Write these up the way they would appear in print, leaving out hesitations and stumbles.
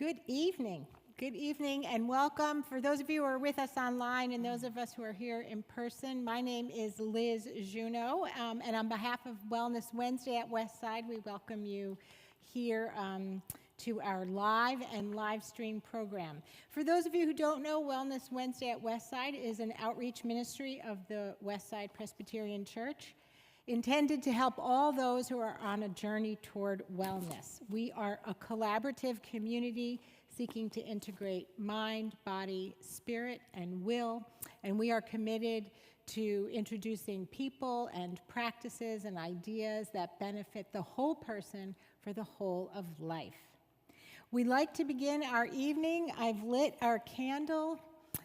Good evening. Good evening and welcome. For those of you who are with us online and those of us who are here in person, my name is Liz Juneau, and on behalf of Wellness Wednesday at Westside, we welcome you here to our live and live stream program. For those of you who don't know, Wellness Wednesday at Westside is an outreach ministry of the Westside Presbyterian Church, intended to help all those who are on a journey toward wellness. We are a collaborative community seeking to integrate mind, body, spirit, and will, and we are committed to introducing people and practices and ideas that benefit the whole person for the whole of life. We'd like to begin our evening. I've lit our candle,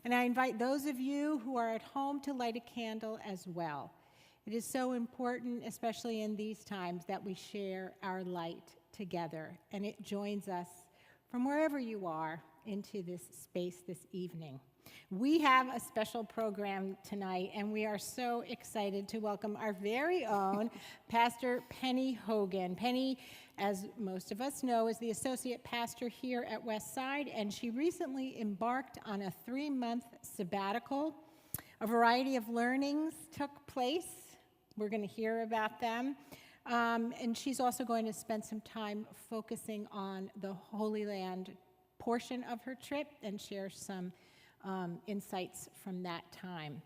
and I invite those of you who are at home to light a candle as well. It is so important, especially in these times, that we share our light together, and it joins us from wherever you are into this space this evening. We have a special program tonight, and we are so excited to welcome our very own Pastor Penny Hogan. Penny, as most of us know, is the associate pastor here at Westside, and she recently embarked on a 3-month sabbatical. A variety of learnings took place. We're going to hear about them. And she's also going to spend some time focusing on the Holy Land portion of her trip and share some insights from that time.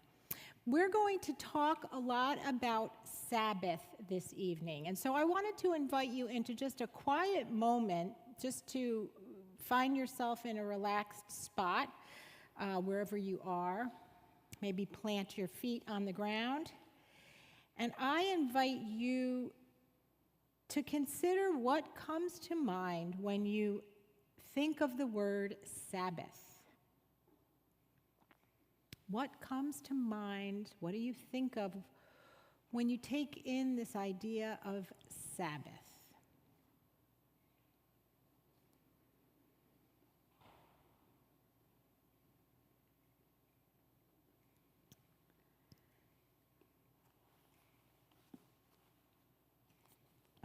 We're going to talk a lot about Sabbath this evening. And so I wanted to invite you into just a quiet moment, just to find yourself in a relaxed spot wherever you are. Maybe plant your feet on the ground. And I invite you to consider what comes to mind when you think of the word Sabbath. What comes to mind? What do you think of when you take in this idea of Sabbath?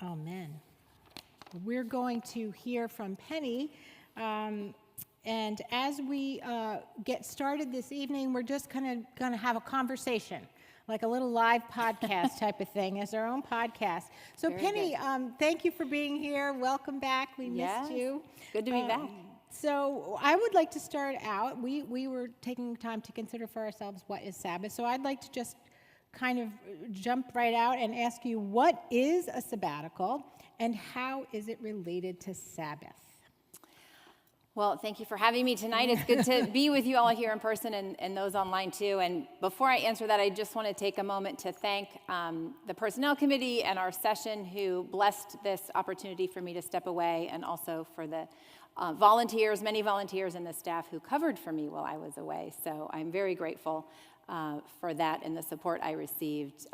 Amen. We're going to hear from Penny, and as we get started this evening, we're just going to have a conversation, like a little live podcast type of thing, as our own podcast. So very Penny, thank you for being here. Welcome back. We missed you. Good to be back. So I would like to start out. We were taking time to consider for ourselves what is Sabbath. So I'd like to just kind of jump right out and ask you, what is a sabbatical and how is it related to Sabbath? Well, thank you for having me tonight. It's good to be with you all here in person and those online too. And before I answer that, I just want to take a moment to thank the Personnel Committee and our session who blessed this opportunity for me to step away, and also for the volunteers, many volunteers and the staff who covered for me while I was away. So I'm very grateful for that and the support I received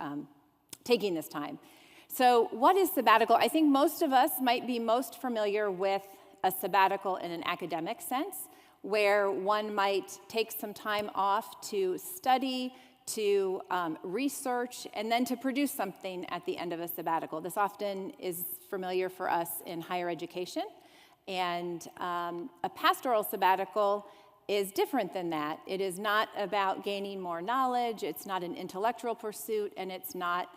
taking this time. So what is sabbatical? I think most of us might be most familiar with a sabbatical in an academic sense, where one might take some time off to study, to research, and then to produce something at the end of a sabbatical. This often is familiar for us in higher education, and a pastoral sabbatical is different than that. It is not about gaining more knowledge, it's not an intellectual pursuit, and it's not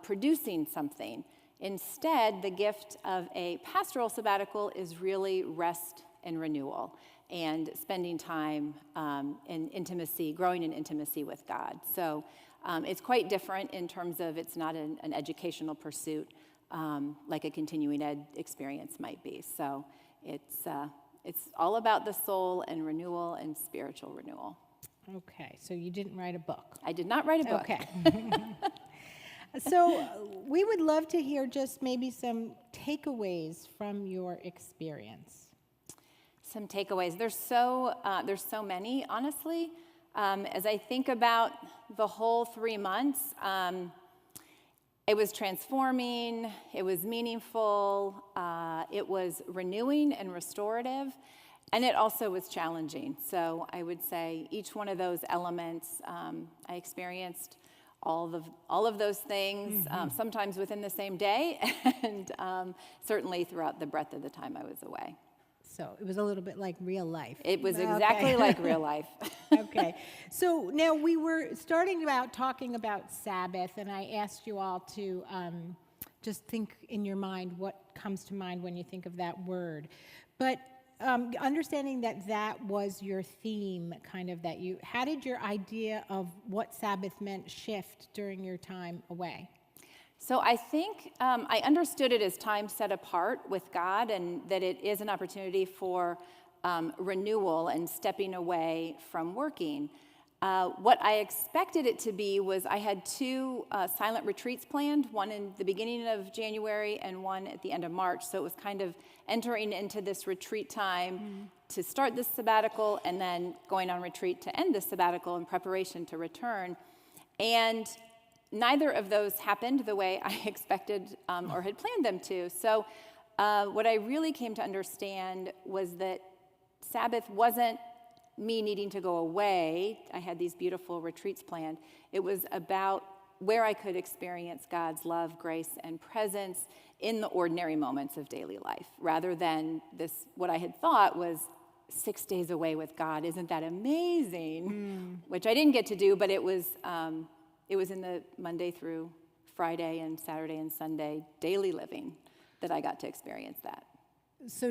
producing something. Instead, the gift of a pastoral sabbatical is really rest and renewal, and spending time in intimacy, growing in intimacy with God. So it's quite different in terms of it's not an educational pursuit like a continuing ed experience might be. So it's all about the soul and renewal and spiritual renewal. Okay, so you didn't write a book. I did not write a book. Okay. So we would love to hear just maybe some takeaways from your experience. Some takeaways. There's so many, honestly. As I think about the whole 3 months, it was transforming, it was meaningful, it was renewing and restorative, and it also was challenging. So I would say each one of those elements, I experienced all of those things, sometimes within the same day, and certainly throughout the breadth of the time I was away. So it was a little bit like real life. It was exactly like real life. Okay. So now we were starting about talking about Sabbath, and I asked you all to just think in your mind what comes to mind when you think of that word. But understanding that that was your theme, kind of how did your idea of what Sabbath meant shift during your time away? So I think I understood it as time set apart with God, and that it is an opportunity for renewal and stepping away from working. What I expected it to be was I had 2 silent retreats planned, one in the beginning of January and one at the end of March. So it was kind of entering into this retreat time to start this sabbatical and then going on retreat to end the sabbatical in preparation to return. And neither of those happened the way I expected or had planned them to. So what I really came to understand was that Sabbath wasn't me needing to go away. I had these beautiful retreats planned. It was about where I could experience God's love, grace, and presence in the ordinary moments of daily life, rather than this, what I had thought was 6 days away with God. Isn't that amazing? Which I didn't get to do, but it was in the Monday through Friday and Saturday and Sunday daily living that I got to experience that. So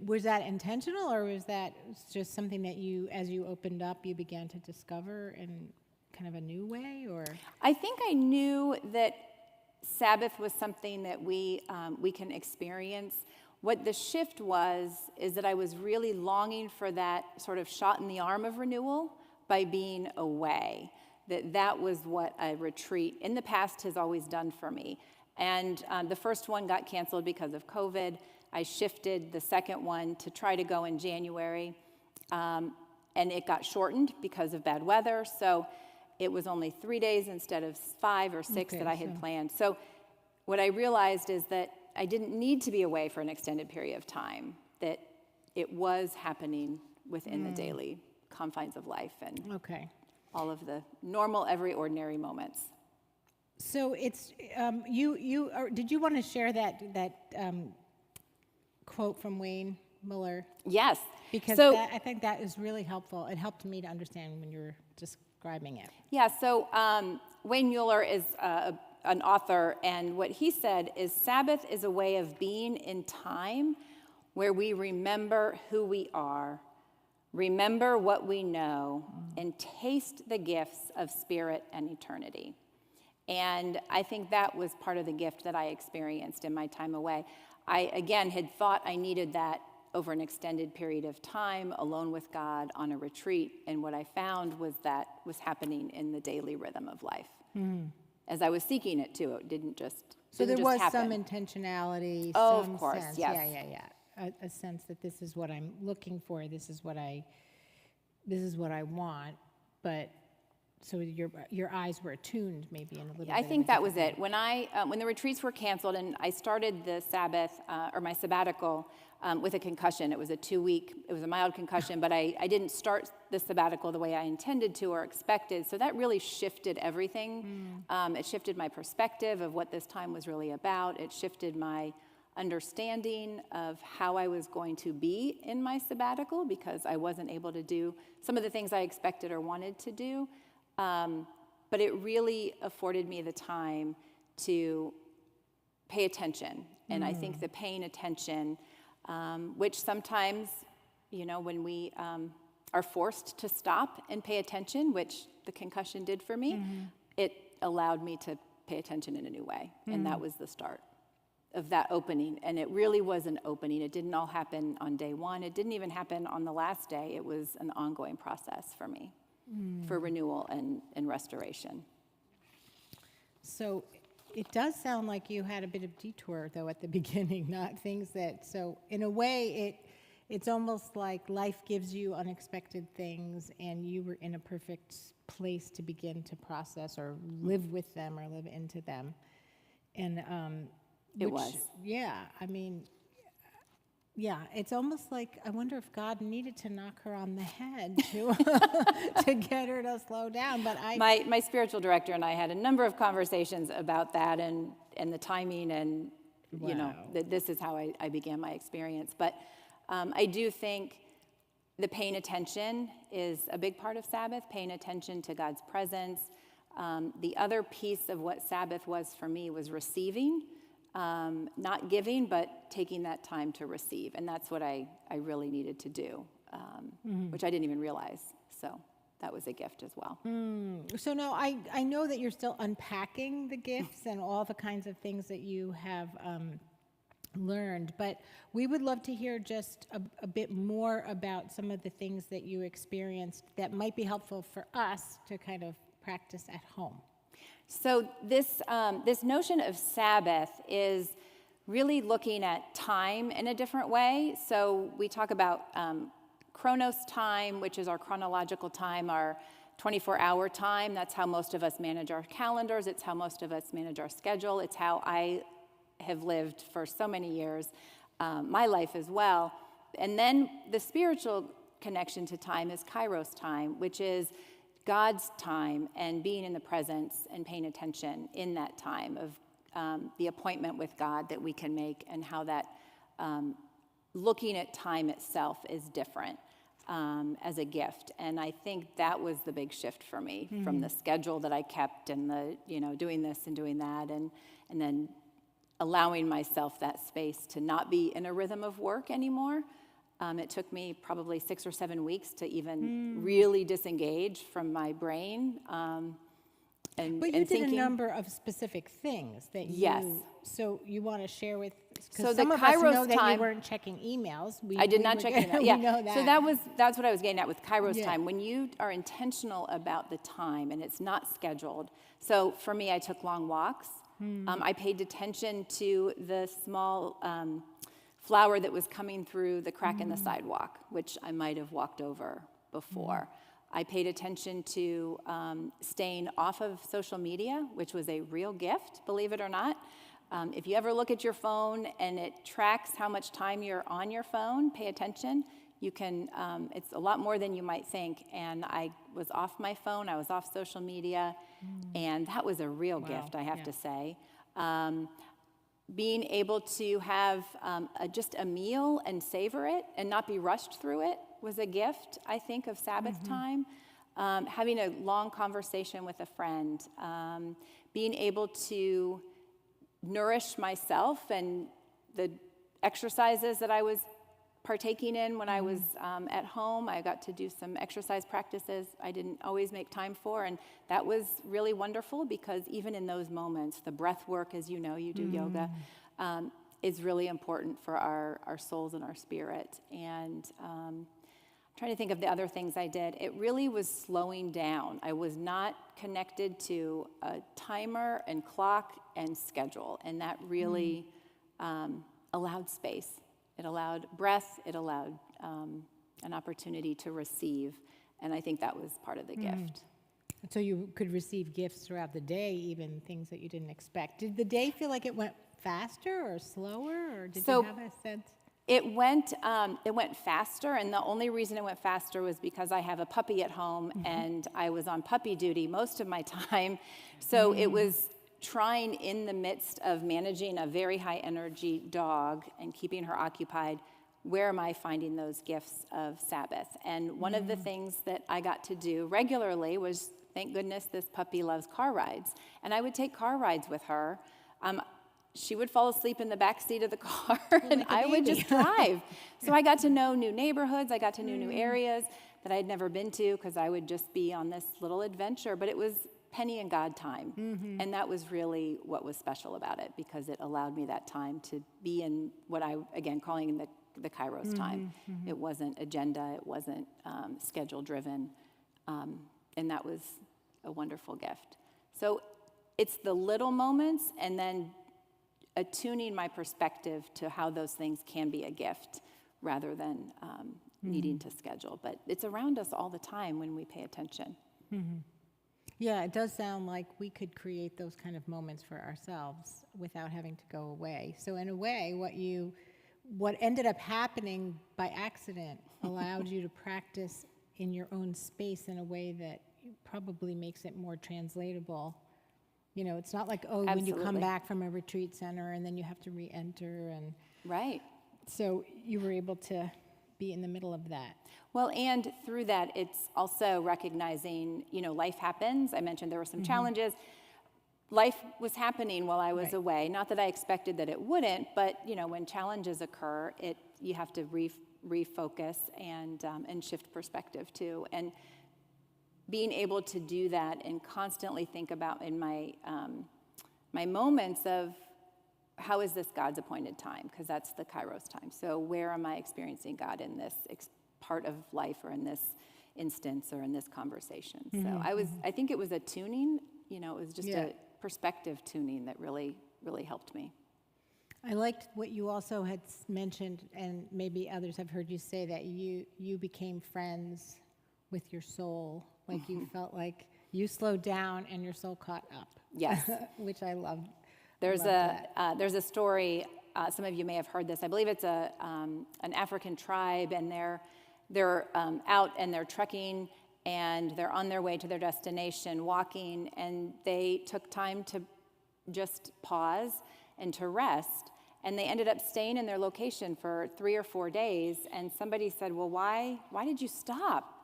was that intentional, or was that just something that as you opened up, you began to discover in kind of a new way, or? I think I knew that Sabbath was something that we can experience. What the shift is that I was really longing for that sort of shot in the arm of renewal by being away. That was what a retreat in the past has always done for me. And the first one got canceled because of COVID. I shifted the second one to try to go in January, and it got shortened because of bad weather. So it was only 3 days instead of 5 or 6 that I had planned. So what I realized is that I didn't need to be away for an extended period of time, that it was happening within the daily confines of life and all of the normal, every ordinary moments. So it's did you want to share that quote from Wayne Muller? Yes. Because I think that is really helpful. It helped me to understand when you were describing it. Yeah, so Wayne Muller is an author, and what he said is Sabbath is a way of being in time where we remember who we are, remember what we know, and taste the gifts of spirit and eternity. And I think that was part of the gift that I experienced in my time away. I, again, had thought I needed that over an extended period of time, alone with God on a retreat. And what I found was that was happening in the daily rhythm of life. As I was seeking it too, it didn't just So there was happen. some intentionality, Oh, some of course, sense. yes. Yeah. A sense that this is what I'm looking for, this is what I want, but so your eyes were attuned maybe in a little bit. I think that was it. When the retreats were canceled and I started the Sabbath or my sabbatical with a concussion, it was a mild concussion, but I didn't start the sabbatical the way I intended to or expected. So that really shifted everything. It shifted my perspective of what this time was really about. It shifted my understanding of how I was going to be in my sabbatical because I wasn't able to do some of the things I expected or wanted to do. But it really afforded me the time to pay attention. And I think the paying attention, which sometimes, when we are forced to stop and pay attention, which the concussion did for me, it allowed me to pay attention in a new way. And that was the start of that opening. And it really was an opening. It didn't all happen on day one. It didn't even happen on the last day. It was an ongoing process for me. For renewal and restoration. So it does sound like you had a bit of detour, though, at the beginning, not things that, so in a way, it's almost like life gives you unexpected things, and you were in a perfect place to begin to process or live with them or live into them. And It was. Yeah, I mean, yeah, it's almost like I wonder if God needed to knock her on the head to get her to slow down. But my spiritual director and I had a number of conversations about that and the timing and that this is how I began my experience. But I do think the paying attention is a big part of Sabbath, paying attention to God's presence. The other piece of what Sabbath was for me was receiving, not giving, but taking that time to receive. And that's what I really needed to do, which I didn't even realize. So that was a gift as well. So now I know that you're still unpacking the gifts and all the kinds of things that you have learned, but we would love to hear just a bit more about some of the things that you experienced that might be helpful for us to kind of practice at home. So this notion of Sabbath is really looking at time in a different way. So we talk about Chronos time, which is our chronological time, our 24-hour time. That's how most of us manage our calendars. It's how most of us manage our schedule. It's how I have lived for so many years, my life as well. And then the spiritual connection to time is Kairos time, which is God's time and being in the presence and paying attention in that time of the appointment with God that we can make, and how that looking at time itself is different as a gift. And I think that was the big shift for me from the schedule that I kept and the, doing this and doing that, and then allowing myself that space to not be in a rhythm of work anymore. It took me probably 6 or 7 weeks to even really disengage from my brain. But you did a number of specific things that you. Yes. So you want to share with. So some the of us Kairos know that time, you weren't checking emails. I did not check emails. Yeah. We know that. So that's what I was getting at with Kairos time. When you are intentional about the time and it's not scheduled. So for me, I took long walks. I paid attention to the small flower that was coming through the crack in the sidewalk, which I might have walked over before. I paid attention to staying off of social media, which was a real gift, believe it or not. If you ever look at your phone and it tracks how much time you're on your phone, pay attention. You can, it's a lot more than you might think. And I was off my phone, I was off social media, and that was a real gift, I have to say. Being able to have just a meal and savor it and not be rushed through it was a gift, I think, of Sabbath time. Having a long conversation with a friend, being able to nourish myself and the exercises that I was partaking in when I was at home. I got to do some exercise practices I didn't always make time for, and that was really wonderful, because even in those moments, the breath work, as you know, you do yoga, is really important for our souls and our spirit. And I'm trying to think of the other things I did. It really was slowing down. I was not connected to a timer and clock and schedule, and that really allowed space. It allowed breath, it allowed an opportunity to receive, and I think that was part of the gift. So you could receive gifts throughout the day, even things that you didn't expect. Did the day feel like it went faster or slower, or did you have a sense? It went faster, and the only reason it went faster was because I have a puppy at home, and I was on puppy duty most of my time, so it was trying, in the midst of managing a very high energy dog and keeping her occupied, where am I finding those gifts of Sabbath? And one of the things that I got to do regularly was, thank goodness this puppy loves car rides, and I would take car rides with her. She would fall asleep in the back seat of the car, and I would just drive. So I got to know new neighborhoods, I got to know new areas that I had never been to, because I would just be on this little adventure, but it was Penny and God time. And that was really what was special about it, because it allowed me that time to be in what I, again, calling the Kairos time. It wasn't agenda, it wasn't schedule driven, and that was a wonderful gift. So it's the little moments, and then attuning my perspective to how those things can be a gift rather than needing to schedule. But it's around us all the time when we pay attention. Yeah, it does sound like we could create those kind of moments for ourselves without having to go away. So in a way, what ended up happening by accident allowed you to practice in your own space in a way that probably makes it more translatable. You know, it's not like, when you come back from a retreat center and then you have to re-enter. And Right. So you were able to be in the middle of that. Well, and through that, it's also recognizing, life happens. I mentioned there were some challenges. Life was happening while I was away. Not that I expected that it wouldn't, but, when challenges occur, you have to refocus and shift perspective too. And being able to do that and constantly think about in my my moments of how is this God's appointed time? Because that's the Kairos time. So where am I experiencing God in this part of life or in this instance or in this conversation? So I think it was a tuning, it was just a perspective tuning that really, really helped me. I liked what you also had mentioned, and maybe others have heard you say, that you became friends with your soul. Like you felt like you slowed down and your soul caught up. Yes. Which I love. There's a story, some of you may have heard this. I believe it's an African tribe, and they're out and they're trekking, and they're on their way to their destination, walking, and they took time to just pause and to rest, and they ended up staying in their location for 3 or 4 days. And somebody said, "Well, why did you stop?"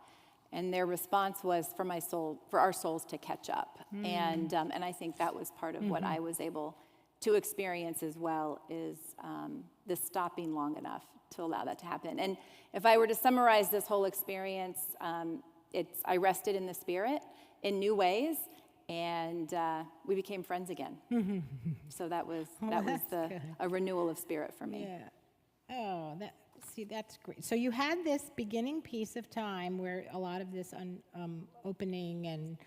And their response was, for our souls to catch up. And I think that was part of what I was able to experience as well, is the stopping long enough to allow that to happen. And if I were to summarize this whole experience, I rested in the Spirit in new ways, and we became friends again. So that was a renewal of spirit for me. Yeah. Oh, that's great. So you had this beginning piece of time where a lot of this opening and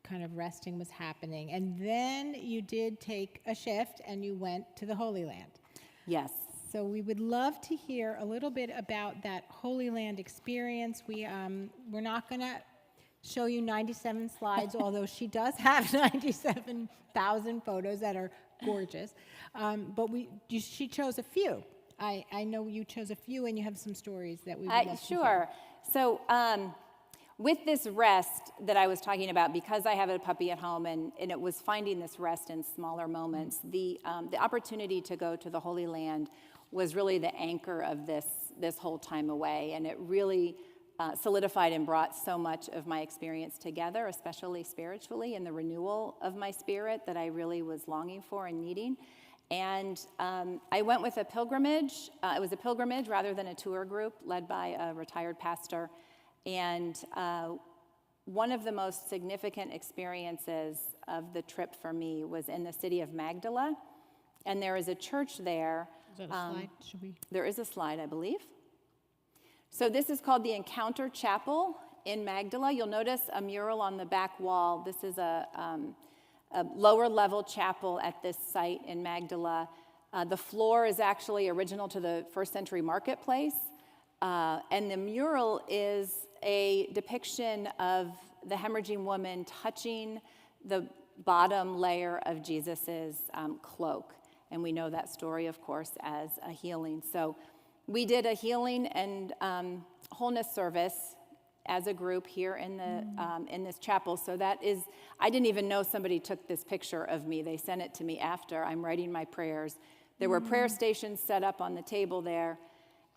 kind of resting was happening, and then you did take a shift and you went to the Holy Land. Yes. So we would love to hear a little bit about that Holy Land experience. We're not going to show you 97 slides, although she does have 97,000 photos that are gorgeous. But she chose a few. I know you chose a few, and you have some stories that we would love to hear. Sure. So with this rest that I was talking about, because I have a puppy at home, and it was finding this rest in smaller moments, the opportunity to go to the Holy Land was really the anchor of this whole time away, and it really solidified and brought so much of my experience together, especially spiritually, and the renewal of my spirit that I really was longing for and needing. And I went with a pilgrimage. It was a pilgrimage rather than a tour group led by a retired pastor. And one of the most significant experiences of the trip for me was in the city of Magdala. And there is a church there. Is that a slide? There is a slide, I believe. So this is called the Encounter Chapel in Magdala. You'll notice a mural on the back wall. This is a lower level chapel at this site in Magdala. The floor is actually original to the first century marketplace. And the mural is a depiction of the hemorrhaging woman touching the bottom layer of Jesus's cloak. And we know that story, of course, as a healing. So we did a healing and wholeness service as a group here in this chapel. So that is, I didn't even know somebody took this picture of me. They sent it to me after I'm writing my prayers. There were prayer stations set up on the table there.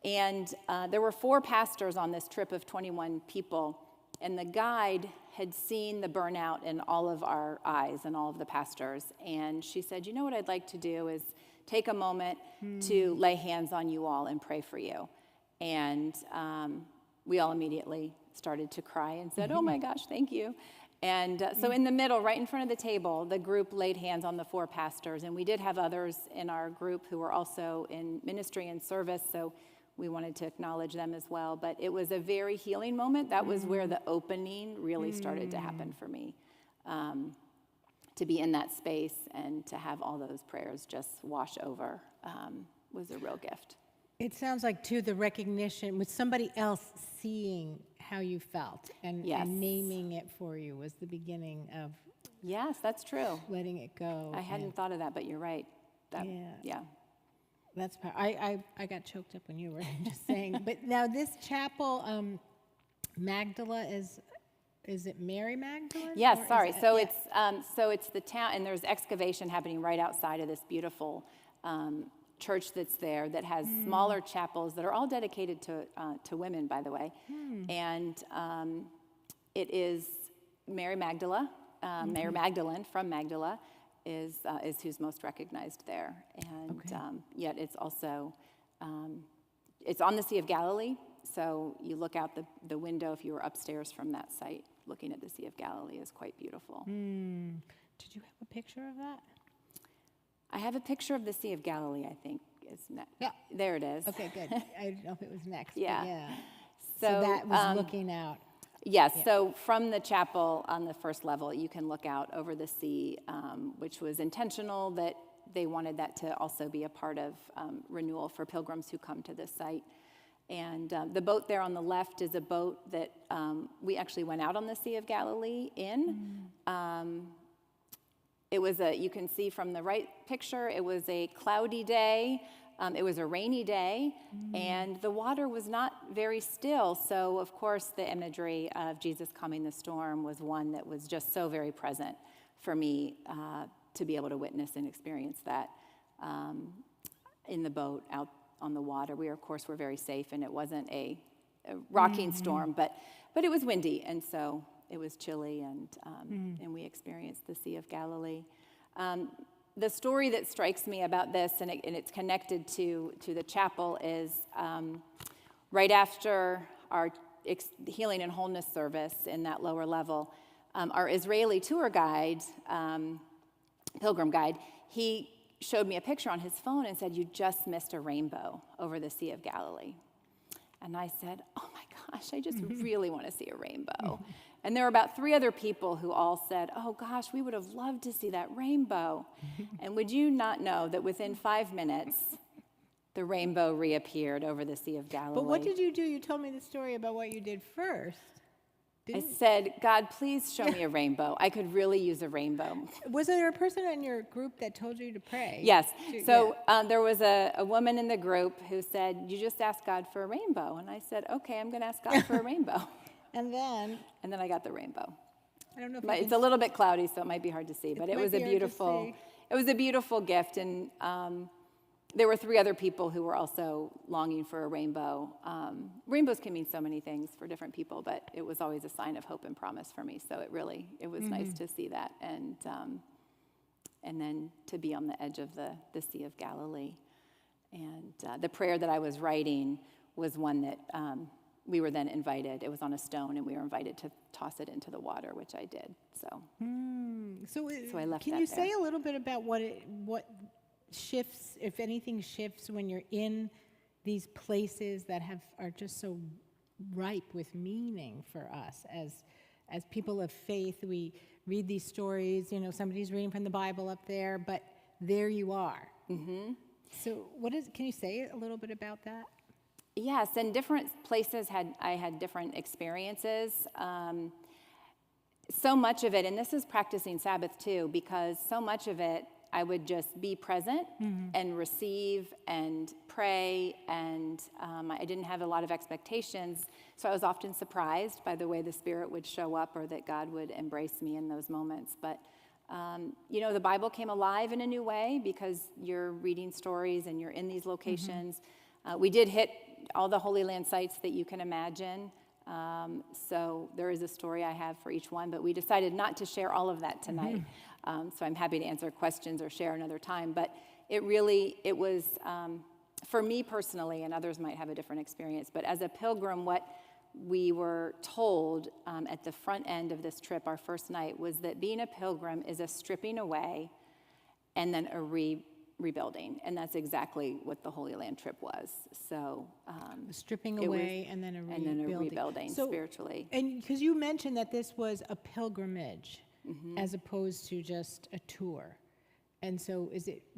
And there were 4 pastors on this trip of 21 people. And the guide had seen the burnout in all of our eyes and all of the pastors. And she said, "You know what I'd like to do is take a moment to lay hands on you all and pray for you." And we all immediately started to cry and said, "Oh my gosh, thank you." And so in the middle, right in front of the table, the group laid hands on the 4 pastors. And we did have others in our group who were also in ministry and service, so we wanted to acknowledge them as well. But it was a very healing moment. That was where the opening really started to happen for me. To be in that space and to have all those prayers just wash over was a real gift. It sounds like, too, the recognition with somebody else seeing how you felt and naming it for you was the beginning of Yes, that's true. letting it go. I hadn't thought of that, but you're right. Yeah. That's I got choked up when you were just saying. But now this chapel, Magdala is it Mary Magdalene? Yes, sorry. So it's the town, and there's excavation happening right outside of this beautiful church that's there that has smaller chapels that are all dedicated to women, by the way. And it is Mary Magdala, Mary Magdalene from Magdala is who's most recognized there. And yet it's also, it's on the Sea of Galilee. So you look out the window, if you were upstairs from that site, looking at the Sea of Galilee is quite beautiful. Did you have a picture of that? I have a picture of the Sea of Galilee, I think. Yeah. There it is. Okay, good. I didn't know if it was next. Yeah. But yeah. So that was looking out. Yes, so from the chapel on the first level, you can look out over the sea, which was intentional that they wanted that to also be a part of renewal for pilgrims who come to this site. And the boat there on the left is a boat that we actually went out on the Sea of Galilee in. It was you can see from the right picture, it was a cloudy day. It was a rainy day, and the water was not very still. So, of course, the imagery of Jesus calming the storm was one that was just so very present for me to be able to witness and experience that in the boat out on the water. We, of course, were very safe, and it wasn't a rocking storm, but it was windy, and so it was chilly, and we experienced the Sea of Galilee. The story that strikes me about this, and it's connected to the chapel, is right after our healing and wholeness service in that lower level, our Israeli tour guide, pilgrim guide, he showed me a picture on his phone and said, "You just missed a rainbow over the Sea of Galilee." And I said, "Oh my gosh, I just really want to see a rainbow." And there were about 3 other people who all said, "Oh gosh, we would have loved to see that rainbow." And would you not know that within 5 minutes, the rainbow reappeared over the Sea of Galilee? But what did you do? You told me the story about what you did first. I said, "God, please show me a rainbow. I could really use a rainbow." Was there a person in your group that told you to pray? Yes. So there was a woman in the group who said, "You just asked God for a rainbow." And I said, "Okay, I'm going to ask God for a rainbow." And then I got the rainbow. I don't know if It's a little bit cloudy, so it might be hard to see, but it was a beautiful gift. And there were 3 other people who were also longing for a rainbow. Rainbows can mean so many things for different people, but it was always a sign of hope and promise for me. So it was nice to see that, and then to be on the edge of the Sea of Galilee. And the prayer that I was writing was one that we were then invited. It was on a stone, and we were invited to toss it into the water, which I did. So I left. Can you say a little bit about what shifts, if anything shifts, when you're in these places that are just so ripe with meaning for us as people of faith? We read these stories. Somebody's reading from the Bible up there, but there you are. So can you say a little bit about that? Yes, and different places I had different experiences. So much of it, and this is practicing Sabbath too, because so much of it I would just be present and receive and pray, and I didn't have a lot of expectations, so I was often surprised by the way the Spirit would show up or that God would embrace me in those moments. But the Bible came alive in a new way because you're reading stories and you're in these locations. We did hit all the Holy Land sites that you can imagine. So there is a story I have for each one, but we decided not to share all of that tonight. So I'm happy to answer questions or share another time. But it was, for me personally, and others might have a different experience, but as a pilgrim, what we were told at the front end of this trip, our first night, was that being a pilgrim is a stripping away and then a rebuilding, and that's exactly what the Holy Land trip was. So stripping away and then a rebuilding spiritually. And because you mentioned that this was a pilgrimage as opposed to just a tour, and so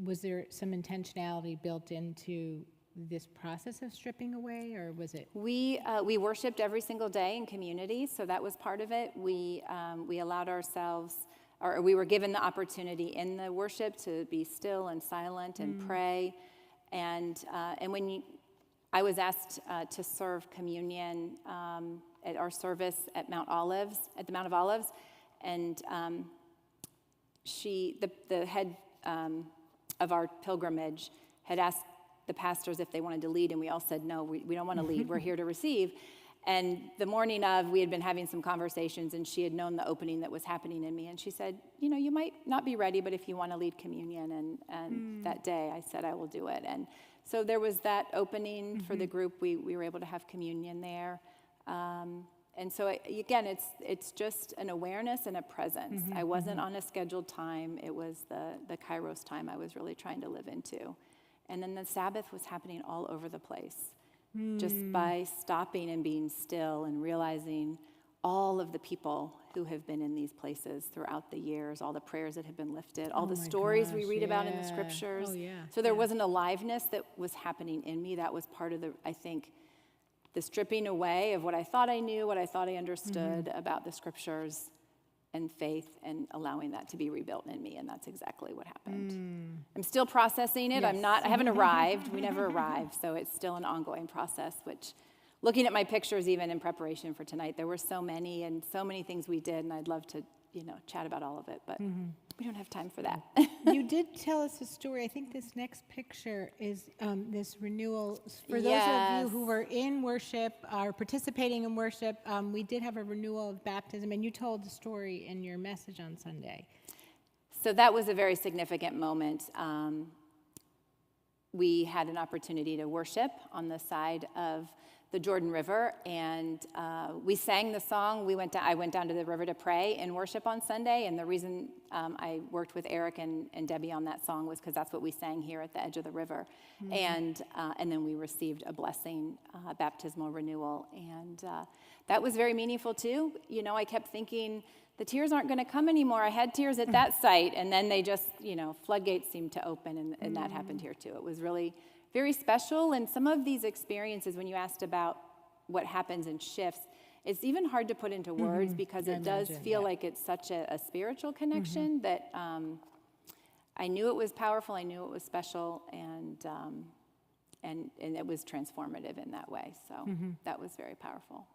was there some intentionality built into this process of stripping away, or was it? We worshipped every single day in community, so that was part of it. We allowed ourselves. Or we were given the opportunity in the worship to be still and silent and pray, and when I was asked to serve communion at our service at the Mount of Olives, and the head of our pilgrimage had asked the pastors if they wanted to lead, and we all said, no, we don't want to lead. We're here to receive. And the morning of, we had been having some conversations, and she had known the opening that was happening in me. And she said, you might not be ready, but if you want to lead communion. And that day I said, I will do it. And so there was that opening for the group. We were able to have communion there. And so, again, it's just an awareness and a presence. I wasn't on a scheduled time. It was the Kairos time I was really trying to live into. And then the Sabbath was happening all over the place. Just by stopping and being still and realizing all of the people who have been in these places throughout the years, all the prayers that have been lifted, all the stories we read about in the scriptures. So there was an aliveness that was happening in me. That was part of the stripping away of what I thought I knew, what I thought I understood about the scriptures and faith, and allowing that to be rebuilt in me, and that's exactly what happened. I'm still processing it. Yes. I haven't arrived. We never arrived, so it's still an ongoing process, which, looking at my pictures even in preparation for tonight, there were so many things we did, and I'd love to, chat about all of it, but we don't have time for that. You did tell us a story. I think this next picture is this renewal. For those of you who were in worship, are participating in worship, we did have a renewal of baptism, and you told the story in your message on Sunday. So that was a very significant moment. We had an opportunity to worship on the side of the Jordan River, and we sang the song. I went down to the river to pray in worship on Sunday, and the reason I worked with Eric and Debbie on that song was because that's what we sang here at the edge of the river. And then we received a blessing, baptismal renewal, and that was very meaningful too. I kept thinking, the tears aren't going to come anymore. I had tears at that site, and then they just, floodgates seemed to open, and that happened here too. It was really very special, and some of these experiences, when you asked about what happens in shifts, it's even hard to put into words because it does feel like it's such a spiritual connection that I knew it was powerful, I knew it was special, and it was transformative in that way. So that was very powerful.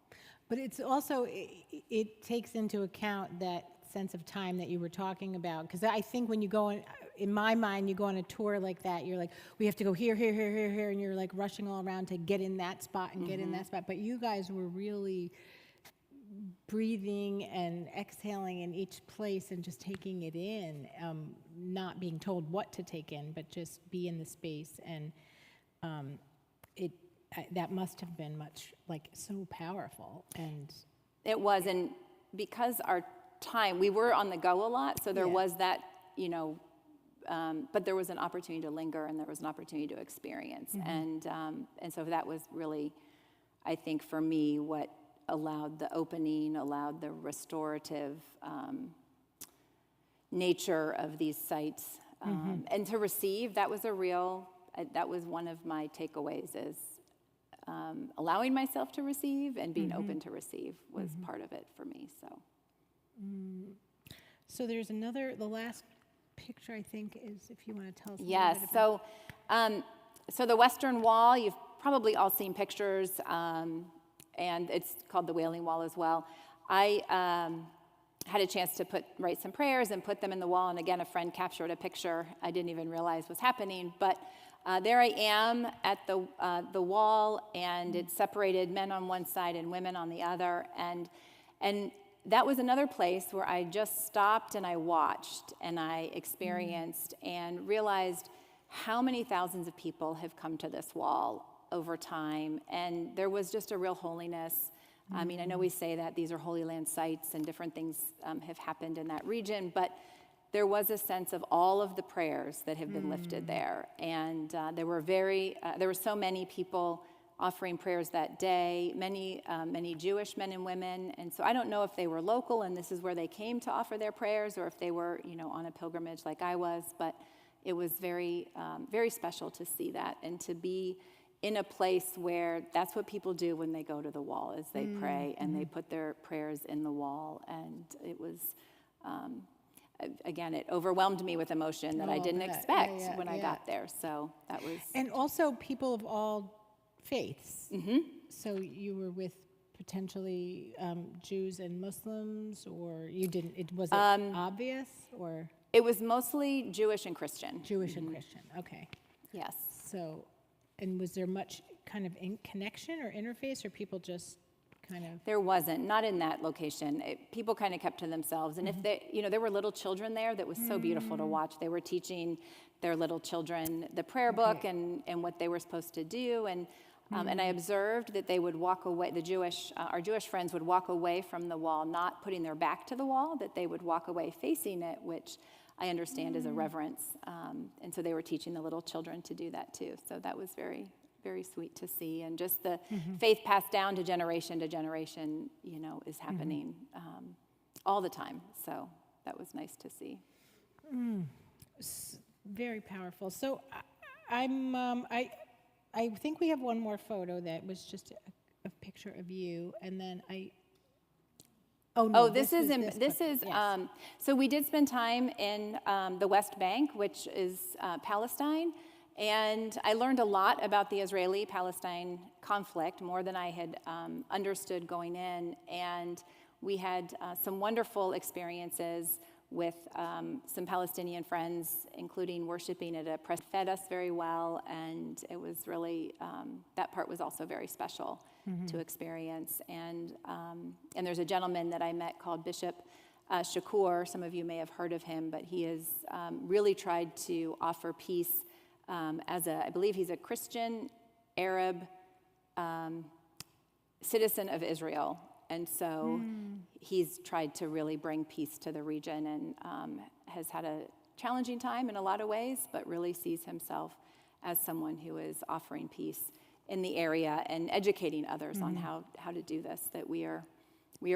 But it's also, it takes into account that sense of time that you were talking about. Because I think when you go on, in my mind, you go on a tour like that, you're like, we have to go here, here, here, here, here, and you're like rushing all around to get in that spot and get in that spot. But you guys were really breathing and exhaling in each place and just taking it in, not being told what to take in, but just be in the space. And that must have been so powerful. And it was, and because our time, we were on the go a lot, so there was that, but there was an opportunity to linger, and there was an opportunity to experience. And so that was really, I think, for me, what allowed the opening, allowed the restorative nature of these sites. And to receive, that was that was one of my takeaways, is allowing myself to receive and being open to receive was part of it for me, so. So there's the last picture, I think, is, if you want to tell us a little bit about. So the Western Wall, you've probably all seen pictures, and it's called the Wailing Wall as well. I had a chance to write some prayers and put them in the wall, and again, a friend captured a picture I didn't even realize was happening, but there I am at the wall, and it separated men on one side and women on the other, and that was another place where I just stopped and I watched and I experienced and realized how many thousands of people have come to this wall over time, and there was just a real holiness. I mean, I know we say that these are Holy Land sites and different things have happened in that region, but there was a sense of all of the prayers that have been lifted there, and there were so many people offering prayers that day, many Jewish men and women, and so I don't know if they were local and this is where they came to offer their prayers, or if they were, on a pilgrimage like I was, but it was very, very special to see that and to be in a place where that's what people do when they go to the wall, is they pray and they put their prayers in the wall, and it was, again, it overwhelmed me with emotion that I didn't expect when I got there, so that was... And also people of all faiths. So you were with potentially Jews and Muslims, or you didn't? Was it obvious, or? It was mostly Jewish and Christian. Jewish and Christian. Okay. Yes. So, and was there much kind of connection or interface, or people just kind of? There wasn't, not in that location. People kind of kept to themselves. And if they, there were little children there that was so beautiful to watch. They were teaching their little children the prayer book and what they were supposed to do. And I observed that they would walk away, our Jewish friends would walk away from the wall, not putting their back to the wall, that they would walk away facing it, which I understand is a reverence. And so they were teaching the little children to do that too. So that was very, very sweet to see. And just the faith passed down to generation, is happening all the time. So that was nice to see. Very powerful. So I think we have one more photo that was just a picture of you, and then this is yes. So we did spend time in the West Bank, which is Palestine, and I learned a lot about the Israeli-Palestine conflict, more than I had understood going in, and we had some wonderful experiences with some Palestinian friends, including worshiping at a press, fed us very well, and it was really, that part was also very special to experience. And there's a gentleman that I met called Bishop Shakur. Some of you may have heard of him, but he has really tried to offer peace I believe he's a Christian, Arab citizen of Israel. And so he's tried to really bring peace to the region and has had a challenging time in a lot of ways, but really sees himself as someone who is offering peace in the area and educating others on how to do this, that we are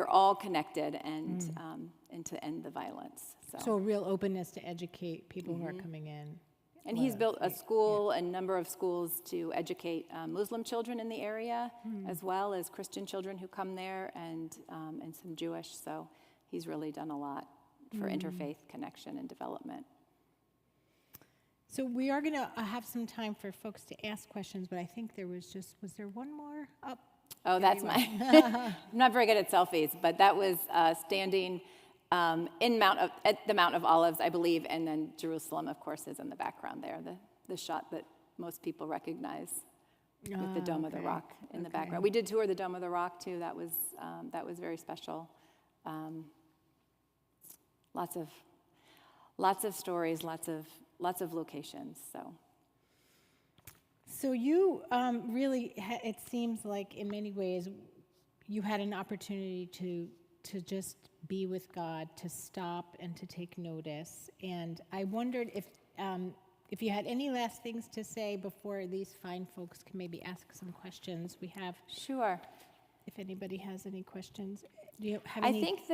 all connected and to end the violence. So a real openness to educate people who are coming in. And he's built a school, a number of schools to educate Muslim children in the area, as well as Christian children who come there, and some Jewish. So he's really done a lot for interfaith connection and development. So we are going to have some time for folks to ask questions, but I think was there one more up? Oh, that's I'm not very good at selfies, but that was standing at the Mount of Olives, I believe, and then Jerusalem, of course, is in the background there, the shot that most people recognize with the Dome of the Rock in the background. We did tour the Dome of the Rock too. That was very special. Lots of stories, lots of locations. So you really, it seems like in many ways, you had an opportunity to just be with God, to stop and to take notice. And I wondered if you had any last things to say before these fine folks can maybe ask some questions. We have. Sure. If anybody has any questions, do you have any? I think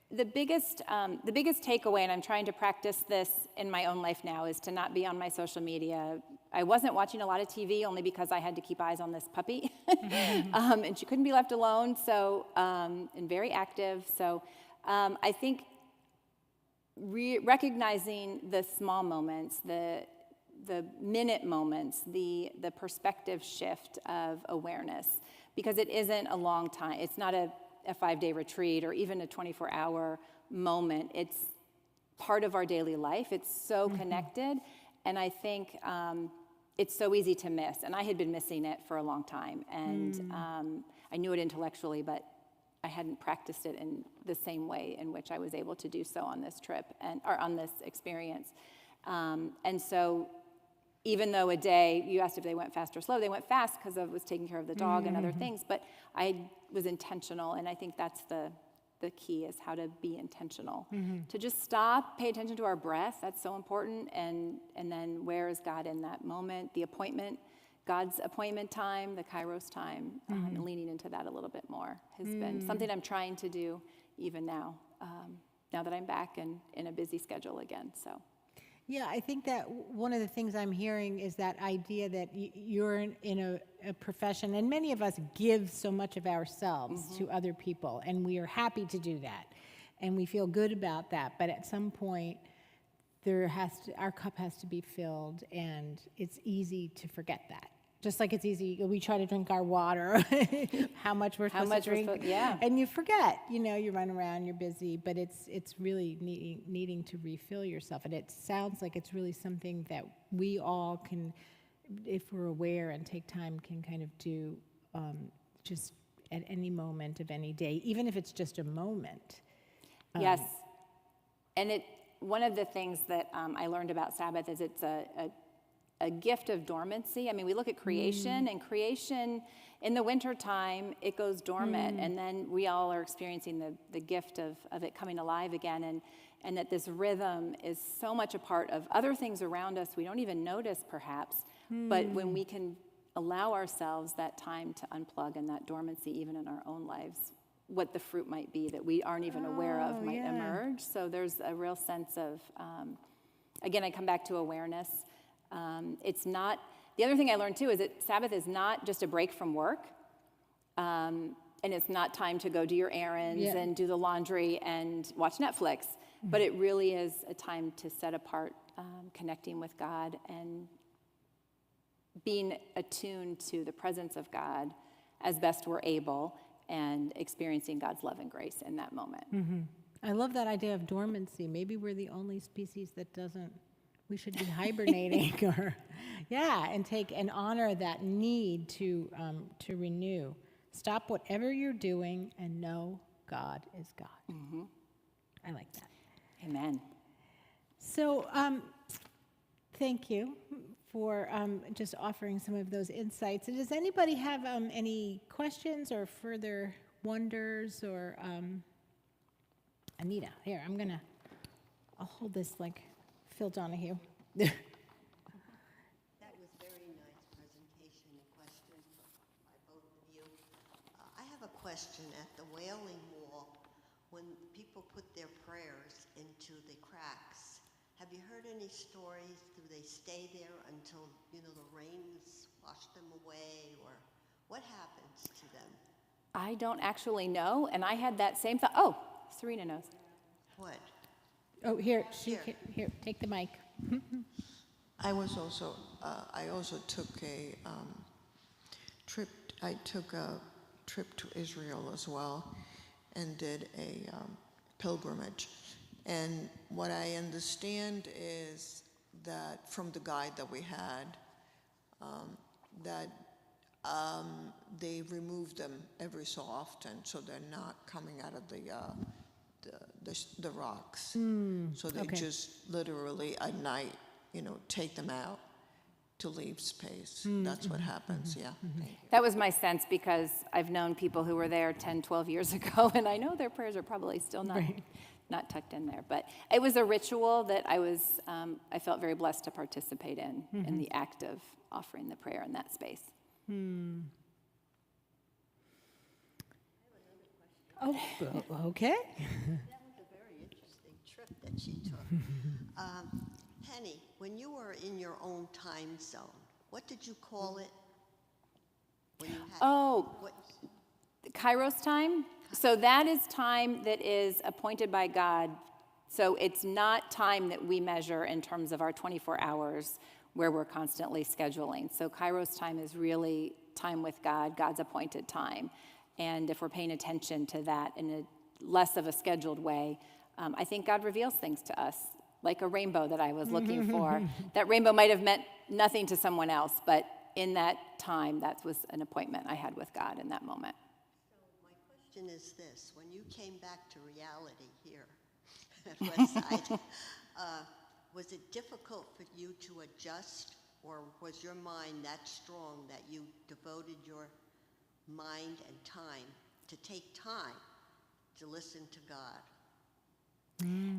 the biggest takeaway, and I'm trying to practice this in my own life now, is to not be on my social media. I wasn't watching a lot of TV only because I had to keep eyes on this puppy, and she couldn't be left alone. So, and very active. So, I think recognizing the small moments, the minute moments, the perspective shift of awareness, because it isn't a long time. It's not a 5-day retreat or even a 24-hour moment. It's part of our daily life. It's so connected, and I think it's so easy to miss. And I had been missing it for a long time, and I knew it intellectually, but I hadn't practiced it in the same way in which I was able to do so on this trip or on this experience. And so even though a day, you asked if they went fast or slow, they went fast because I was taking care of the dog and other things, but I was intentional, and I think that's the key, is how to be intentional. To just stop, pay attention to our breath, that's so important, and then where is God in that moment, God's appointment time, the Kairos time, and leaning into that a little bit more has been something I'm trying to do even now that I'm back and in a busy schedule again, so. Yeah, I think that one of the things I'm hearing is that idea that you're in a profession, and many of us give so much of ourselves to other people, and we are happy to do that, and we feel good about that, but at some point, our cup has to be filled, and it's easy to forget that. Just like it's easy, we try to drink our water, how much we're supposed to drink, and you forget. You run around, you're busy, but it's really needing to refill yourself. And it sounds like it's really something that we all can if we're aware and take time, can kind of do just at any moment of any day, even if it's just a moment. Yes. And one of the things that I learned about Sabbath is it's a gift of dormancy. I mean, we look at creation, and creation in the wintertime, it goes dormant, and then we all are experiencing the gift of it coming alive again, and that this rhythm is so much a part of other things around us we don't even notice, perhaps, but when we can allow ourselves that time to unplug and that dormancy even in our own lives, what the fruit might be that we aren't even aware of might emerge. So there's a real sense of, again, I come back to awareness. It's not, the other thing I learned too is that Sabbath is not just a break from work, and it's not time to go do your errands and do the laundry and watch Netflix, but it really is a time to set apart, connecting with God and being attuned to the presence of God as best we're able, and experiencing God's love and grace in that moment. I love that idea of dormancy. Maybe we're the only species that doesn't, we should be hibernating or, and take and honor that need to renew. Stop whatever you're doing and know God is God. I like that. Amen. So thank you for just offering some of those insights. And does anybody have any questions or further wonders or, Anita, here, I'll hold this like Phil Donahue. That was very nice presentation and question by both of you. I have a question. At the Wailing Wall, when people put their prayers into the cracks, have you heard any stories? Do they stay there until, the rains wash them away, or what happens to them? I don't actually know, and I had that same thought. Oh, Serena knows. What? Oh, here, here, take the mic. I also took a trip. I took a trip to Israel as well, and did a pilgrimage. And what I understand is that from the guide that we had, that they remove them every so often, so they're not coming out of the rocks. So they just literally at night, take them out to leave space. That's what happens, yeah. That was my sense, because I've known people who were there 10, 12 years ago, and I know their prayers are probably still not tucked in there. But it was a ritual that I felt very blessed to participate in the act of offering the prayer in that space. Oh, okay. That was a very interesting trip that she took. Penny, when you were in your own time zone, what did you call it? When you had, Kairos Time. So that is time that is appointed by God. So it's not time that we measure in terms of our 24 hours where we're constantly scheduling. So Kairos Time is really time with God, God's appointed time. And if we're paying attention to that in a less of a scheduled way, I think God reveals things to us, like a rainbow that I was looking for. That rainbow might have meant nothing to someone else, but in that time, that was an appointment I had with God in that moment. So my question is this: when you came back to reality here at Westside, was it difficult for you to adjust, or was your mind that strong that you devoted your mind and time to take time to listen to God?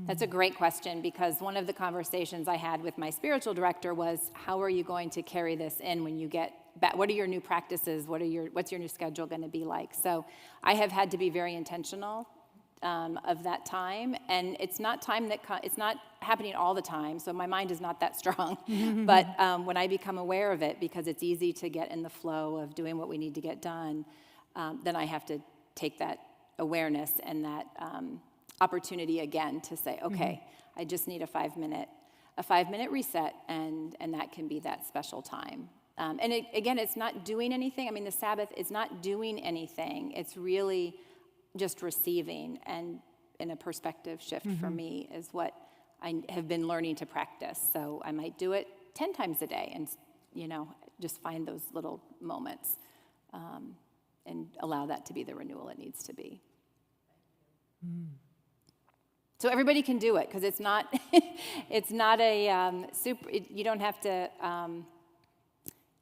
That's a great question, because one of the conversations I had with my spiritual director was, how are you going to carry this in when you get back? What are your new practices? What's your new schedule going to be like? So I have had to be very intentional of that time, and it's not time it's not happening all the time, so my mind is not that strong. But when I become aware of it, because it's easy to get in the flow of doing what we need to get done, then I have to take that awareness and that opportunity again to say, okay, I just need a 5-minute reset, and that can be that special time. And again, it's not doing anything. I mean, the Sabbath is not doing anything. It's really just receiving, and in a perspective shift for me is what I have been learning to practice. So I might do it 10 times a day and just find those little moments and allow that to be the renewal it needs to be. So everybody can do it, because it's not it's not a you don't have to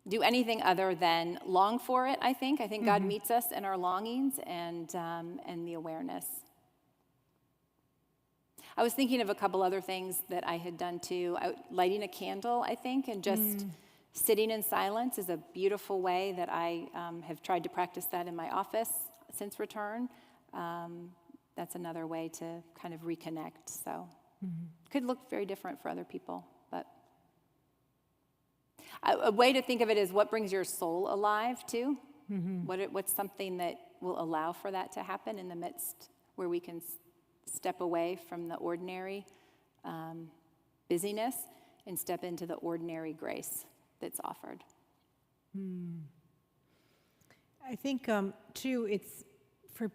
do anything other than long for it. I think God meets us in our longings and the awareness. I was thinking of a couple other things that I had done too. Lighting a candle, I think, and just sitting in silence is a beautiful way that I have tried to practice that in my office since return. That's another way to kind of reconnect. So it could look very different for other people, but a way to think of it is what brings your soul alive too. What's something that will allow for that to happen in the midst where we can step away from the ordinary busyness and step into the ordinary grace that's offered. I think, too, it's for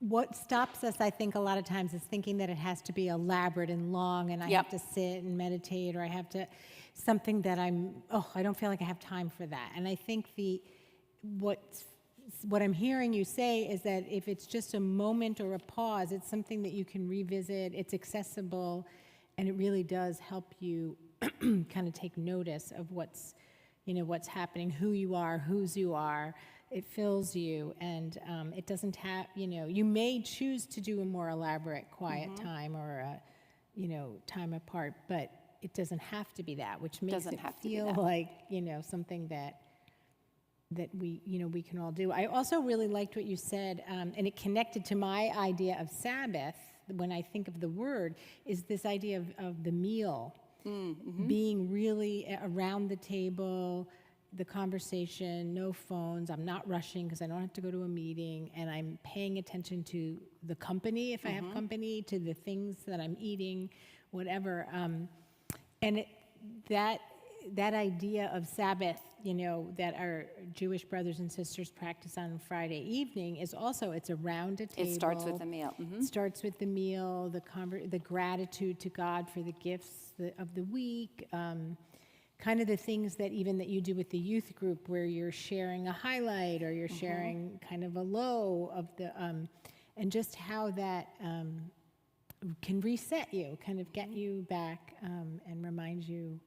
what stops us, I think, a lot of times is thinking that it has to be elaborate and long, and I have to sit and meditate, or I have to, something that I don't feel like I have time for that. And I think what I'm hearing you say is that if it's just a moment or a pause, it's something that you can revisit, it's accessible, and it really does help you kind of take notice of what's happening, who you are, whose you are. It fills you, and it doesn't have, you may choose to do a more elaborate quiet time or a, time apart, but it doesn't have to be that, which makes it feel like, something that we, we can all do. I also really liked what you said, and it connected to my idea of Sabbath, when I think of the word, is this idea of the meal, being really around the table, the conversation, no phones, I'm not rushing because I don't have to go to a meeting, and I'm paying attention to the company, if I have company, to the things that I'm eating, whatever. And that idea of Sabbath, that our Jewish brothers and sisters practice on Friday evening is also, it's around a table. It starts with the meal. It starts with the meal, the gratitude to God for the gifts of the week, kind of the things that you do with the youth group, where you're sharing a highlight or you're sharing kind of a low of the, and just how that can reset you, kind of get you back and remind you,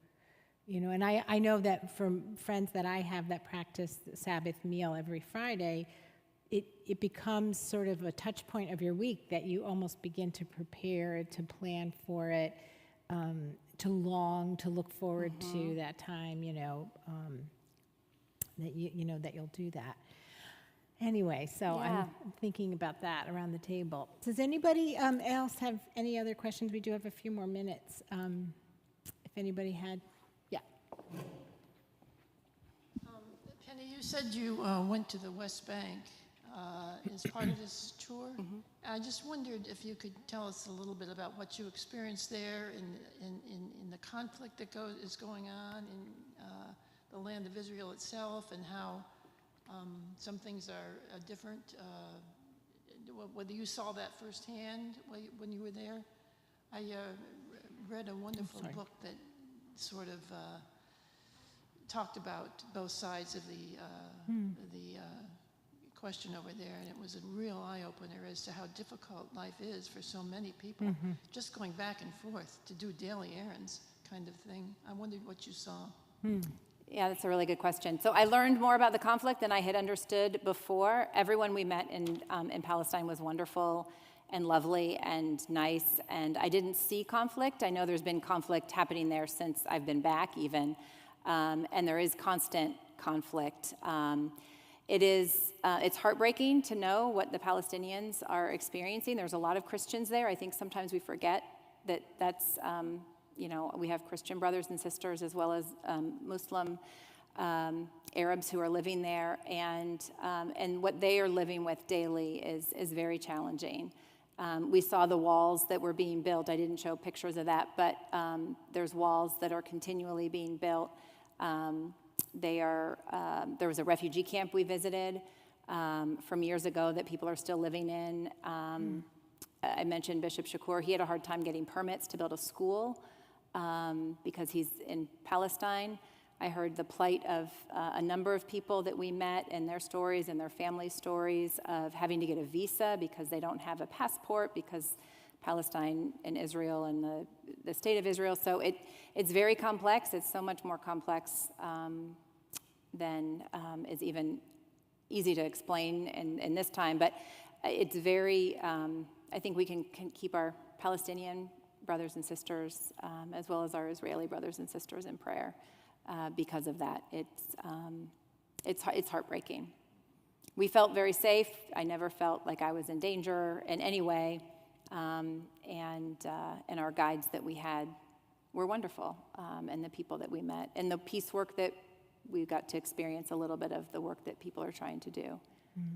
and I know that from friends that I have that practice the Sabbath meal every Friday, it becomes sort of a touch point of your week that you almost begin to prepare, to plan for it, to long, to look forward to that time, that that you'll do that. Anyway, so I'm thinking about that around the table. Does anybody else have any other questions? We do have a few more minutes. If anybody had, Penny, you said you went to the West Bank as part of this tour. I just wondered if you could tell us a little bit about what you experienced there in the conflict that is going on in the land of Israel itself, and how some things are different. Whether you saw that firsthand when you were there. I read a wonderful book that sort of talked about both sides of the question over there, and it was a real eye-opener as to how difficult life is for so many people, just going back and forth to do daily errands kind of thing. I wondered what you saw. Yeah, that's a really good question. So I learned more about the conflict than I had understood before. Everyone we met in Palestine was wonderful and lovely and nice, and I didn't see conflict. I know there's been conflict happening there since I've been back even, and there is constant conflict. It's heartbreaking to know what the Palestinians are experiencing. There's a lot of Christians there. I think sometimes we forget that that's, we have Christian brothers and sisters as well as Muslim Arabs who are living there, and what they are living with daily is very challenging. We saw the walls that were being built. I didn't show pictures of that, but there's walls that are continually being built. There was a refugee camp we visited from years ago that people are still living in. I mentioned Bishop Shakur. He had a hard time getting permits to build a school because he's in Palestine. I heard the plight of a number of people that we met and their stories and their family stories of having to get a visa because they don't have a passport because Palestine and Israel and the state of Israel. So it's very complex. It's so much more complex than is even easy to explain in this time. But it's very, I think we can keep our Palestinian brothers and sisters as well as our Israeli brothers and sisters in prayer because of that. It's heartbreaking. We felt very safe. I never felt like I was in danger in any way. And our guides that we had were wonderful, and the people that we met, and the peace work that we got to experience a little bit of the work that people are trying to do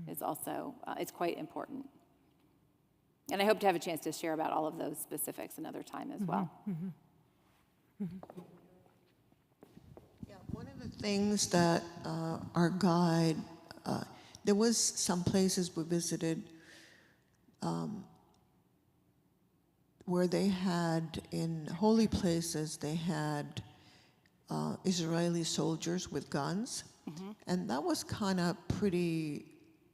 is also, it's quite important. And I hope to have a chance to share about all of those specifics another time as well. Yeah, one of the things that our guide, there was some places we visited where they had, in holy places, they had Israeli soldiers with guns. And that was kind of pretty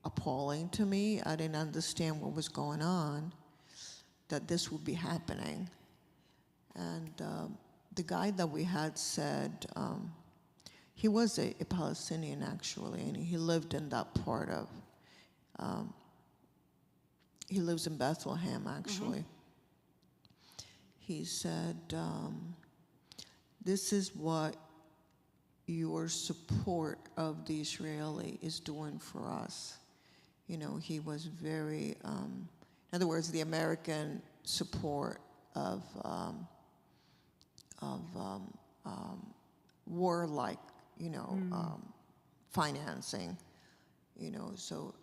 appalling to me. I didn't understand what was going on, that this would be happening. And the guide that we had said, he was a Palestinian actually, and he lived in that part of, he lives in Bethlehem actually. He said, this is what your support of the Israeli is doing for us. You know, he was very, in other words, the American support of war-like, you know, financing, you know, so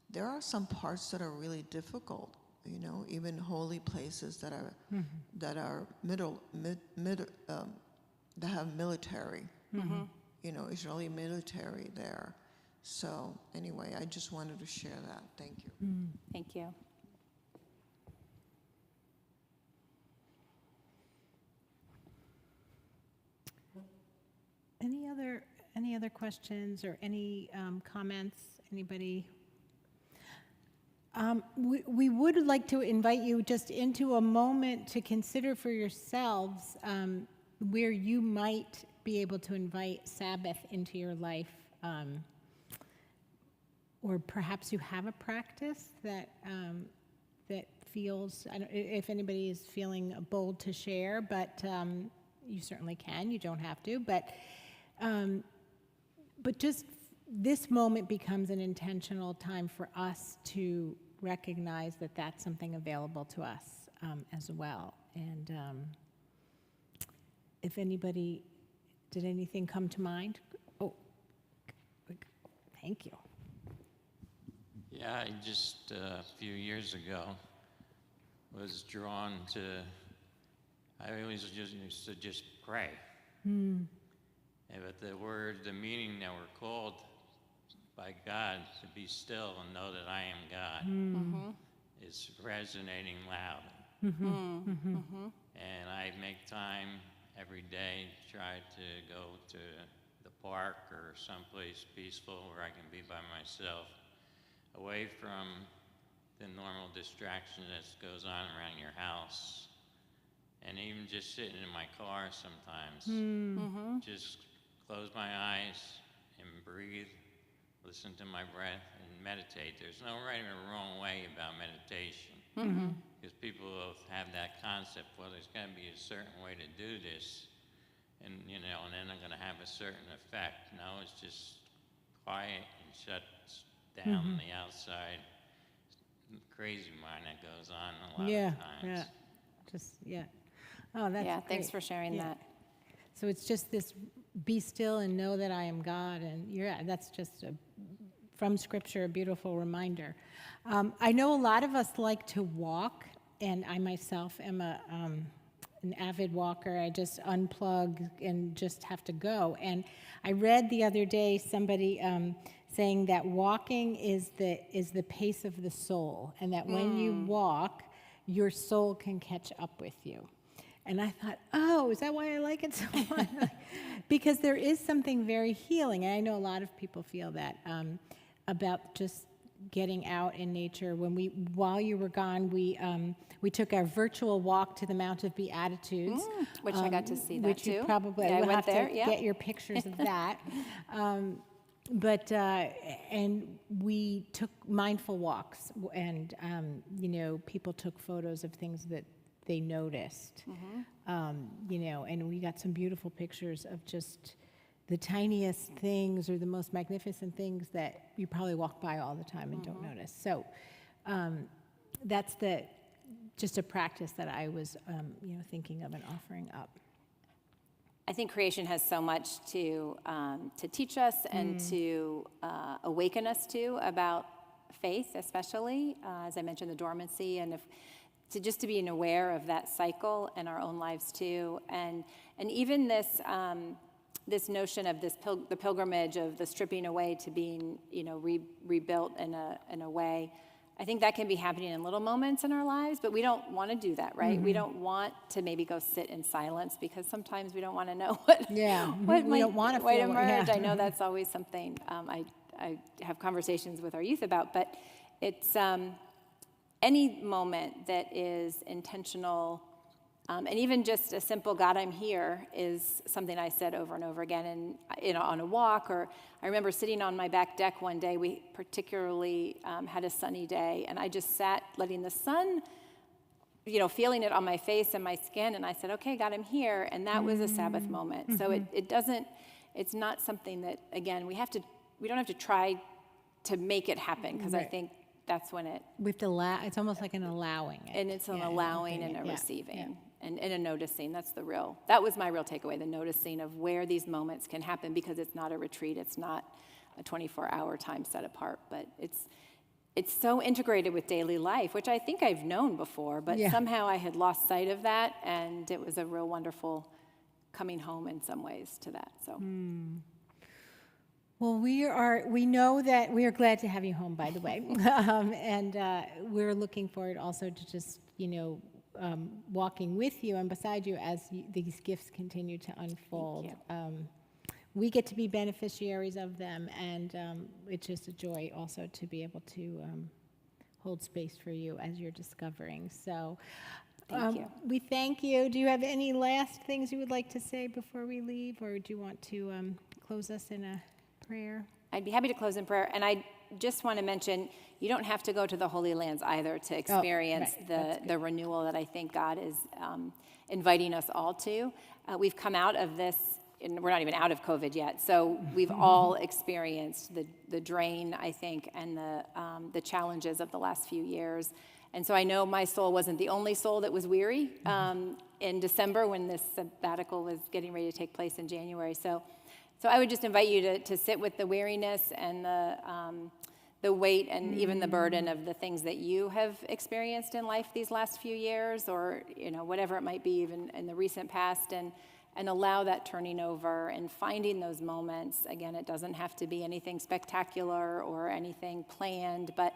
there are some parts that are really difficult. You know, even holy places that are that are that have military, you know, Israeli military there. So anyway, I just wanted to share that. Thank you. Thank you. Any other questions or any comments? Anybody? We would like to invite you just into a moment to consider for yourselves where you might be able to invite Sabbath into your life, or perhaps you have a practice that that feels. I don't, if anybody is feeling bold to share, but you certainly can. You don't have to, but just this moment becomes an intentional time for us to recognize that that's something available to us as well. And if anybody, did anything come to mind? Oh, thank you. Yeah, I just a few years ago was drawn to, I always just used to just pray. But the meaning that we're called by God to be still and know that I am God is resonating loud. And I make time every day, try to go to the park or someplace peaceful where I can be by myself, away from the normal distraction that goes on around your house. And even just sitting in my car sometimes, just close my eyes and breathe, listen to my breath, and meditate. There's no right or wrong way about meditation. Because people have that concept, well, there's got to be a certain way to do this, and you know, and then I'm going to have a certain effect. No, it's just quiet and shuts down the outside crazy mind that goes on a lot of times. Oh, that's Yeah, thanks great. for sharing that. So it's just this: be still and know that I am God, and that's just from Scripture, a beautiful reminder. I know a lot of us like to walk, and I myself am an avid walker. I just unplug and just have to go. And I read the other day somebody saying that walking is the pace of the soul, and that when you walk, your soul can catch up with you. And I thought, oh, is that why I like it so much? Because there is something very healing. And I know a lot of people feel that about just getting out in nature. While you were gone, we took our virtual walk to the Mount of Beatitudes. Which I got to see that which too. You probably Yeah, I will went have there, to yeah. get your pictures of that. And we took mindful walks, and people took photos of things that they noticed, and we got some beautiful pictures of just the tiniest things or the most magnificent things that you probably walk by all the time and don't notice. So that's just a practice that I was thinking of and offering up. I think creation has so much to teach us and to awaken us to about faith, especially as I mentioned, the dormancy, and to be aware of that cycle in our own lives too, and even this notion of the pilgrimage of the stripping away to being rebuilt in a way. I think that can be happening in little moments in our lives, but we don't want to do that, right? We don't want to maybe go sit in silence because sometimes we don't want to know what We might don't want to feel emerge. it. I know that's always something I have conversations with our youth about, but it's any moment that is intentional, and even just a simple "God, I'm here" is something I said over and over again, and on a walk. Or I remember sitting on my back deck one day. We particularly had a sunny day, and I just sat letting the sun, feeling it on my face and my skin, and I said, "Okay, God, I'm here," and that was a Sabbath moment. So it's not something that, again, we don't have to try to make it happen, because I think that's when it's almost like an allowing it. And it's an allowing and a receiving and a noticing. That was my real takeaway, the noticing of where these moments can happen, because it's not a retreat, it's not a 24-hour time set apart, but it's so integrated with daily life, which I think I've known before, but somehow I had lost sight of that, and it was a real wonderful coming home in some ways to that. So. Well, we know that we are glad to have you home, by the way. And we're looking forward also to just, walking with you and beside you as these gifts continue to unfold. We get to be beneficiaries of them, and it's just a joy also to be able to hold space for you as you're discovering. So Thank you. We thank you. Do you have any last things you would like to say before we leave, or do you want to close us in a prayer? I'd be happy to close in prayer. And I just want to mention, you don't have to go to the Holy Lands either to experience the renewal that I think God is inviting us all to. We've come out of this, and we're not even out of COVID yet, so we've all experienced the drain, I think, and the challenges of the last few years. And so I know my soul wasn't the only soul that was weary in December when this sabbatical was getting ready to take place in January. So I would just invite you to sit with the weariness and the weight and even the burden of the things that you have experienced in life these last few years, or whatever it might be, even in the recent past, and allow that turning over and finding those moments. Again, it doesn't have to be anything spectacular or anything planned, but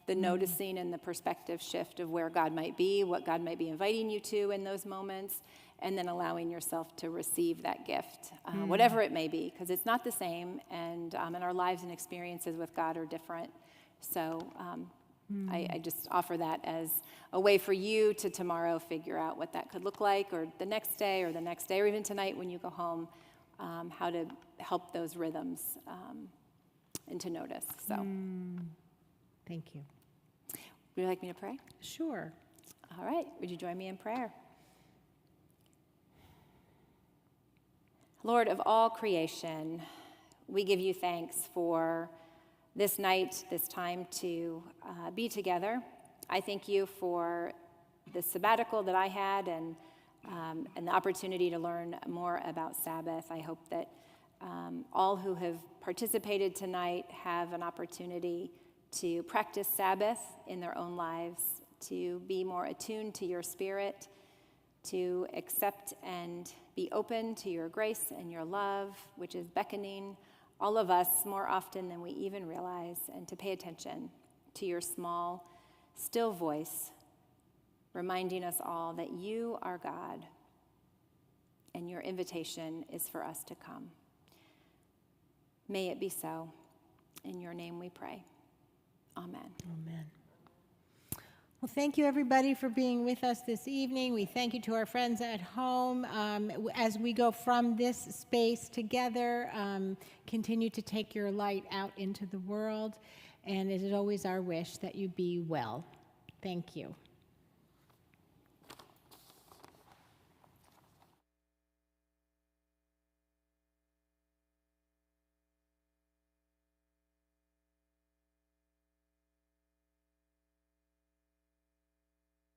the noticing and the perspective shift of where God might be, what God might be inviting you to in those moments, and then allowing yourself to receive that gift, whatever it may be, because it's not the same, and our lives and experiences with God are different. So I just offer that as a way for you to tomorrow figure out what that could look like, or the next day, or even tonight when you go home, how to help those rhythms and to notice. So, Thank you. Would you like me to pray? Sure. All right. Would you join me in prayer? Lord of all creation, we give you thanks for this night, this time to be together. I thank you for the sabbatical that I had and the opportunity to learn more about Sabbath. I hope that all who have participated tonight have an opportunity to practice Sabbath in their own lives, to be more attuned to your Spirit, to accept and be open to your grace and your love, which is beckoning all of us more often than we even realize, and to pay attention to your small, still voice, reminding us all that you are God, and your invitation is for us to come. May it be so. In your name we pray. Amen. Amen. Well, thank you, everybody, for being with us this evening. We thank you to our friends at home. As we go from this space together, continue to take your light out into the world. And it is always our wish that you be well. Thank you.